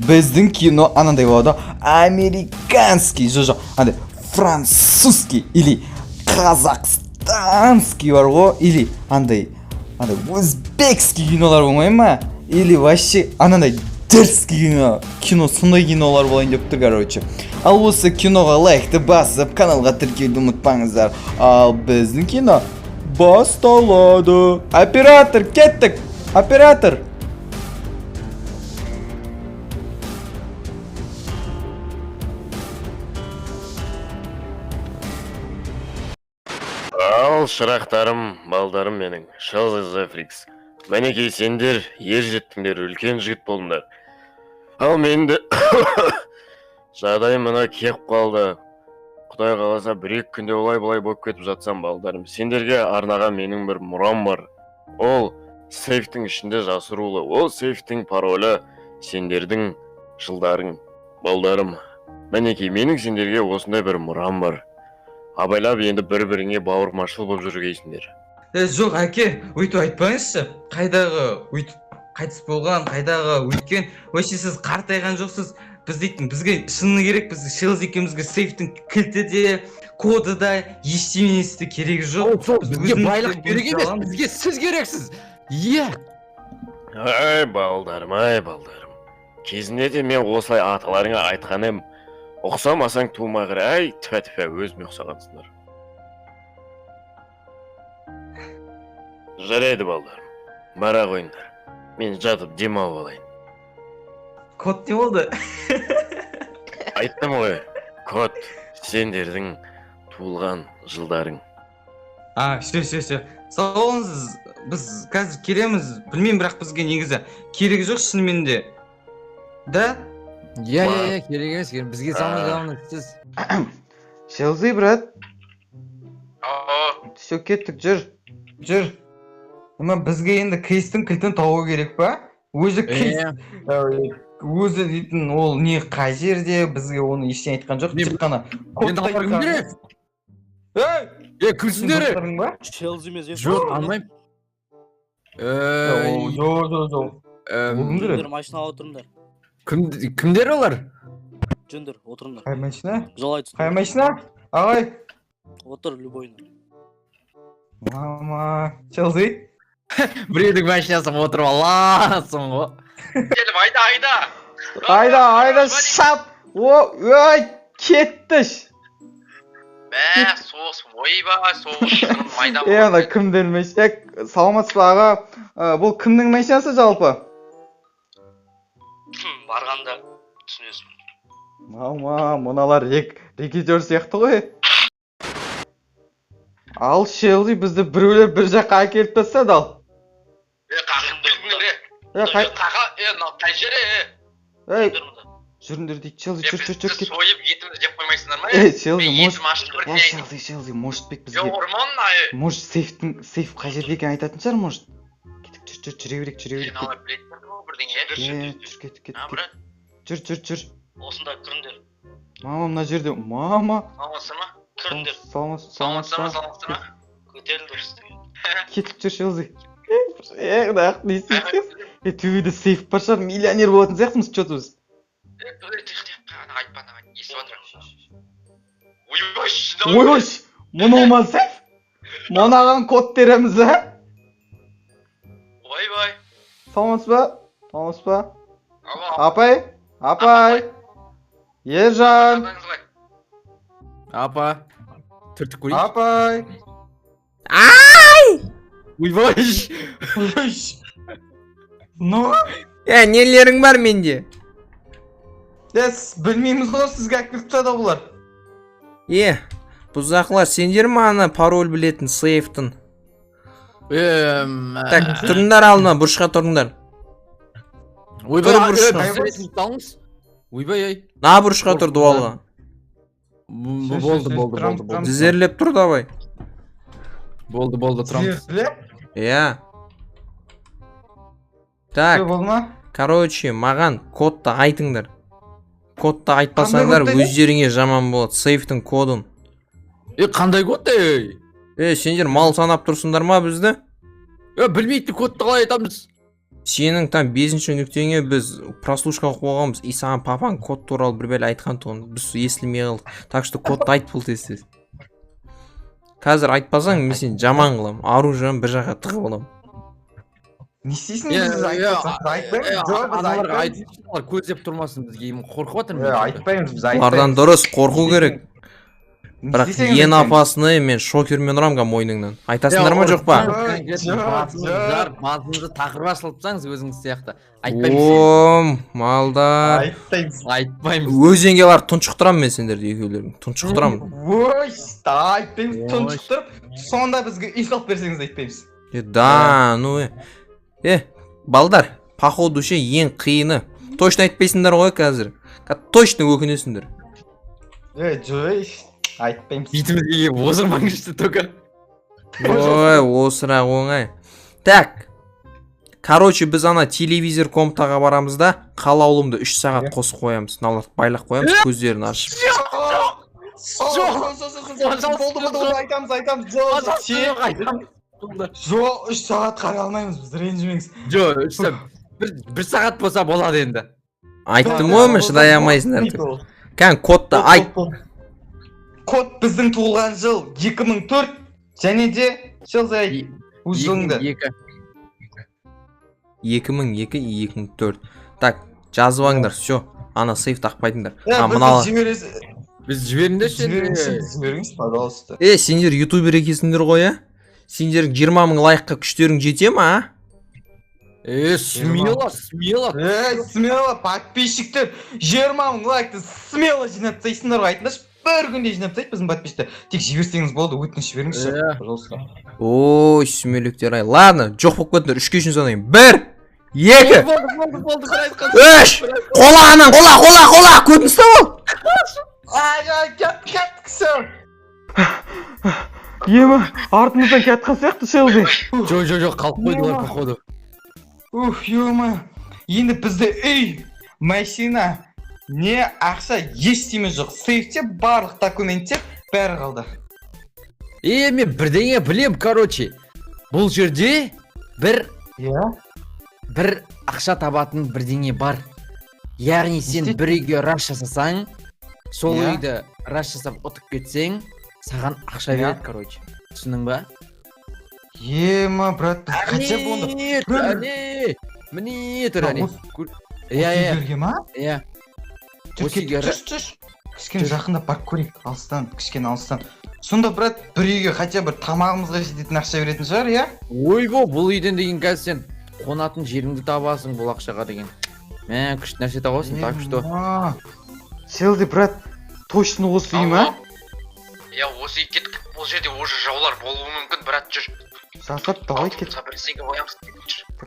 Біздің кино анандай болады, американский, жоқ, андай французский или казахстанский бар ғой, или андай өзбекский кинолар болмай ма? Или вообще анандай дерзский кино, сондай кинолар болайын деп тұр, короче. Ал осы киноға лайкты басып, каналға тіркелуді ұмытпаңыздар. Ал біздің кино басталады. Оператор, кеттік! Оператор! Ал шырақтарым, балдарым менің, Шалзафрикс. Мінекей сендер, ер жеттіңдер, үлкен жігіт болдыңдар. Ал менде жағдай мына кеп қалды. Құдай қаласа бір-екі күнде олай-бұлай болып кетіп жатсам, балдарым. Сендерге арнаған менің бір мұрам бар. Ол сейфтің ішінде жасырулы. Ол сейфтің паролі сендердің жылдарың, балдарым. Мінекей менің сендерге осындай бір мұрам бар. Абайлап енді бір-біріңе бауырмашыл болып жүргейсіңдер. Жоқ, әке, өйтіп айтпаңызшы. Қайдағы өйтіп қайтыс болған, қайдағы өткен. Вообще сіз қартайған жоқсыз. Біз дейтін, бізге шыны керек, біз Шелз екеумізге сейфтің кілті де, коды да, ештеңесі де керегі жоқ. Бізге байлық керек емес, бізге сіз керексіз. Е! Ай, балдарым. Кезінде де мен осылай аталарыңа айтқан ем. Ұқсамасаң тумағыр, әй, тіпә-тіпә өзіме ұқсағансыңдар. Жарайды, балдарым. Бара қойыңдар. Мен жатып демалып алайын. Код не болды? Айттым ғой, код сендердің туылған жылдарың. Все. Сау болыңыз, біз қазір келеміз. Білмеймін, бірақ бізге негізі керегі жоқ шынымен де. Да? Е, керек емес, бізге самый сіз. Шелзи, брат. Все, кеттік, жүр. Ама бізге енді кейстің кілтін тауы керек па? Өзі дейтін, ол не қай жерде, бізге оны ештеңе айтқан жоқ, тек қана Енді қалар кім керек? Кімсіндері? Шелз емес, Жоқ, алмайм. Жоқ. Жүндер, машинаға отырыңдар. Кімдер олар? Жүндер, отырыңдар. Қай машина? Жолай түстің. Қай машина? Ағай. Отыр, любойна. Мама, Шелзи. Біреудің машинасына отырып аласың ғой. Айда, шап! Ой, кеттіш! Соғыс ойба, соғыс майда. Ана кімдер машина? Саламатсыз ба аға? Бұл кімнің машинасы жалпы? Барғанда түсінесің. Мама, мұналар рекетер сияқты ғой. Ал Шелзи бізді біреулер бір жаққа әкеліп тастады ал. Қай жері? Жүріңдер дейді, Шелзи, жүр кет. Сойып етімді жеп қоймайсыңдар ма? Шелзи, может быть бізге... Орман, Может, сейф қай жерде екен айтатын шығар, может. Кеттік, жүре берейік. Жүр. Осында кіріңдер. Мама, мына жерде, мама. Саламатсың ма? Кіріңдер. Саламатсың Саламатсың ма? Көтерілдер үстіге. Кеттік, жүр, Шелзи. Нақ, не істейсіз? Төбеде сейф бар шығар, миллионер болатын сияқтымыз, что-то біз. Айтпа, естіп отырам. Ой, мұны ма сейф? Мұнаған код тереміз, ә? Ойбай. Саламатсыз ба? Апай. Ержан. Апа. Түртік көрейін. Апай. Ойбай. Ну? Нелерің бар менде? Білмейміз ғой, сізге әкіліп тастады бұлар. Бұзақлар, сендер ма ана пароль білетін сейфтің? Так, тұрыңдар алдына, бұрышқа тұрыңдар. Ойбай. На бұрышқа тұр, дуалға. Болды. Тізерлеп тұр, давай. Болды, тұрам. Тізерлеп? Так, Болды ма? короче, маған кодты айтыңдар. Кодты айтпасаңдар, өздеріңе жаман болады, сейфтің кодын. Қандай код? Сендер мал санап тұрсыңдар ма бізді? Білмейді, кодты қалай айтамыз? сенің там 5-ші нүктеңе біз прослушка қойғанбыз и саған папаң код туралы бір бәле айтқан тұғын біз естілмей қалдық, так что кодты айт бұл тез. Қазір айтпасаң мен сені жаман қылам, оружием бір жаққа тығып алам. Не істейсің біз аналарға айтыңыздар көздеп тұрмасын бізге қорқып жатырмын. айтпаймыз біз Олардан дұрыс қорқу керек. Бірақ ең опасны мен шокермен ұрамға мойныңнан. Айтасыңдар ма жоқ па? Басыңызды тақырып ашылыпсаңыз өзіңіз сияқты. Айтпаймыз. Ом, малдар. Айтпаймыз. Өзенге барып тұншықтырам мен сендерді екеулерін. Тұншықтырам. Ой, айтпаймыз, тұншықтырып, сонда бізге үй салып берсеңіз айтпаймыз. Да, ну балдар, походу ше ең қиыны. Точно айтпайсыңдар ғой қазір. Точно өкінесіңдер. Айтпаймыз. Битімізге озырмаңызшы только. Ой, осырақ оңай. Так. Короче, біз ана телевизор комнатаға барамыз да, қалаулымды 3 сағат қосып қоямыз. Наларды байлап қоямыз, көздерін ашып. Жоқ, 3 сағат қара алмаймыз, біз ренжімеңіз. Жоқ, бір сағат болса болады енді. Айттым ғой мен шыдай алмайсыңдар. Кән кодты айт. Код біздің туылған жыл 2004 және де жыл зай өз жылыңды. 2002-2004. Так, жазып алыңдар, все. Ана сейф тақпайтыңдар. Біз жіберіңдерші. Жіберіңіз, пожалуйста. Сендер ютубер екесіңдер ғой, сендердің 20 000 лайкқа күштерің жете ма, Смело. Смело, подписчиктер 20 000 лайкты смело жинап тастайсыңдар ғой, айтыңдаршы. Бір күнде жинап тастайды біздің подписчиктер. Тек жіберсеңіз болды, өтініш жіберіңізші, пожалуйста. Ой, сүмеліктер ай. Ладно, жоқ болып кетіңдер, 3-ке үшін санайын. 1, 2, 3. Қолағаннан, қола, көтін ұстап ал. Кәт кісі. Ема, артымыздан кәтқан сияқты шелді. Жоқ, қалып қойдылар походу. Ема, енді бізде үй, машина, не ақша ештеме жоқ. Сейфте барлық документтер бәрі қалды. Мен бірдеңе білем, короче. Бұл жерде бір ақша табатын бірдеңе бар. Яғни сен бір үйге раш жасасаң, сол үйді раш жасап ұтып кетсең, саған ақша береді, короче. Түсінің ба? Ема, брат, біз қача болды? Міне тұр, әне. Үйге ма? Түш. Кішкене жақында барып көрейік, кішкене алыстан. Сонда, брат, бір үйге хотя бір тамағымызға жететін ақша беретін шығар, Ойбо, бұл үйден деген қазір сен қонатын жеріңді табасың бұл ақшаға деген. Мен күшті нәрсе табасың, так что. Селді, брат, точно осы үй ма? Осы үй кеттік, бұл жерде уже жаулар болуы мүмкін, брат, жүр. Жасап, давай кет. Бір сенге қоямыз,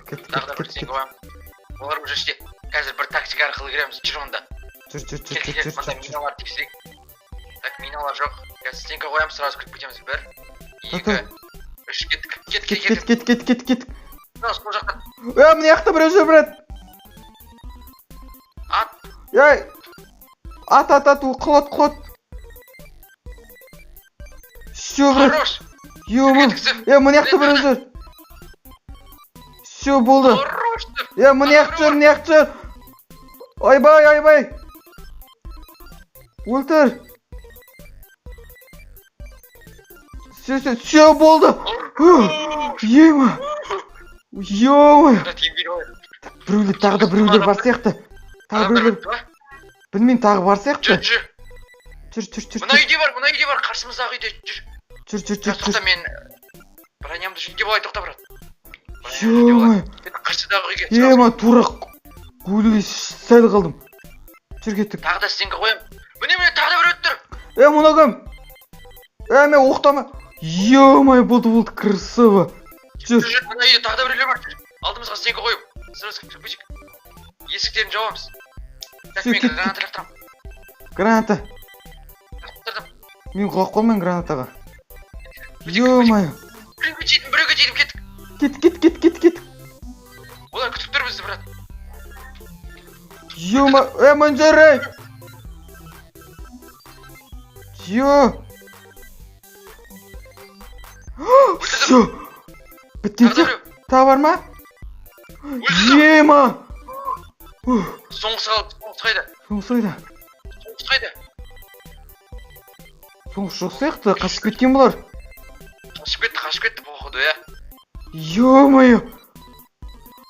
Кет. Олар уже іште, қазір бір тактика арқылы кіреміз, жүр онда. Жүр. Миналар тексерек. Так, миналар жоқ. Қазір сенге қоямыз, сразу кіріп кетеміз. 1, 2, 3, кет. Сол жақтан. Мына жақта біреу жүр, брат. Ат, құлат. Все, брат. Хорош. Мына жақта біреу жүр. Все, болды. Хорош. Мына жақта жүр. Ойбай. Өлтір. Все, болды. Ема. Біреулер, тағы да біреулер бар сияқты. Білмеймін, тағы бар сияқты. Жүр. Мына үйде бар, қарсымыздағы үйде, жүр. Жүр. Мен бронямды жүнге болай, тоқта, брат. Ема. Қарсыдағы үйге. Ема, тура көліге сәл қалдым. Жүр кеттік. Тағы да сенге қоям. Міне, тағы да бір өттір. Мұна кім? Мен оқтама. Ема, болды, красава. Жүр. Мына үйде тағы да біреулер бар. Алдымызға сенге қойып. Сразу кірпішік. Есіктерін жауамыз. Так, мен граната лақтырам. Граната. Мен құлақ қолмен гранатаға. Ема. Біреуге тидім, кеттік. Олар күтіп тұр бізді, брат. Ема, Манжарай. Все. Біткен сияқты. Тағы бар ма? Ема! Соңғысы қалды. Соңғысы қайда? Соңғысы қайда? Соңғысы қайда? Соңғысы жоқ сияқты, қашып кеткен бұлар. Қашып кетті походу, иә. Ё-моё!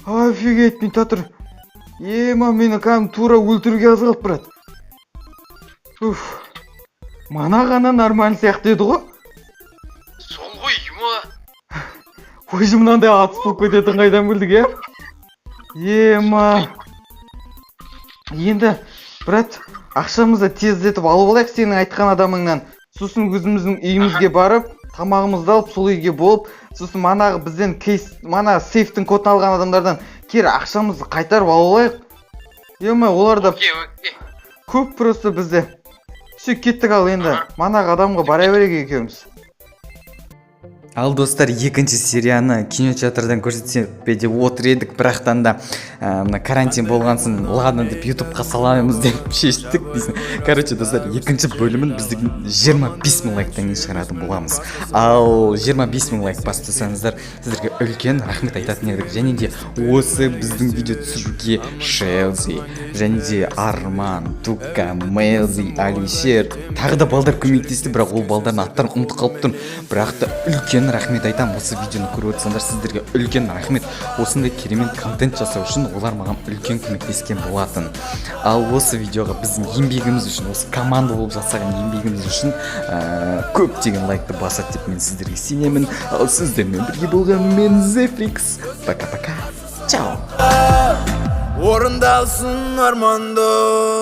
Офигеть, мен татыр. Ема, мені кәдімгі тура өлтіруге аз қалып барады. Уф. Мана ғана нормаль сияқты еді ғой. Сол ғой, ема. Өзі мынандай атыс болып кететін қайдан білдік, е? Ема. Енді, брат, ақшамызды тездетіп алып алайық сенің айтқан адамыңнан. Сосын өзіміздің үйімізге барып, тамағымызды алып, сол үйге болып, сосын манағы бізден мана сейфтің кодын алған адамдардан кері ақшамызды қайтарып алып алайық. Ема, олар да Окей. көп просто бізде. Все, кеттік ал енді. Манағы адамға бара берейік екеуміз. Ал достар, екінші серияны кинотеатрдан көрсетсек пе деп отыр едік, бірақтан да мына карантин болғансын, ладно деп ютубқа саламыз деп шештік дейсің. Короче, достар, екінші бөлімін біздің 25 мың лайктан кейін шығаратын боламыз. Ал 25 мың лайк бастасаңыздар, сіздерге үлкен рахмет айтатын едік. Және де осы біздің видео түсіруге Шелзи, және де Арман, Тука, Мелзи, Алишер, тағы да балдар көмектесті, бірақ ол балдардың аттарын ұмытып қалып тұрмын. Бірақ та үлкен рахмет айтам. Осы видеоны көріп отырсаңдар, сіздерге үлкен рахмет. Осындай керемет контент жасау үшін олар маған үлкен көмектескен болатын. Ал осы видеоға біздің еңбегіміз үшін, осы команда болып жасаған еңбегіміз үшін көптеген лайкты басады деп мен сіздерге сенемін. Ал сіздермен бірге болған мен Зефрикс. Пока-пока. Чао. Орындалсын армандо.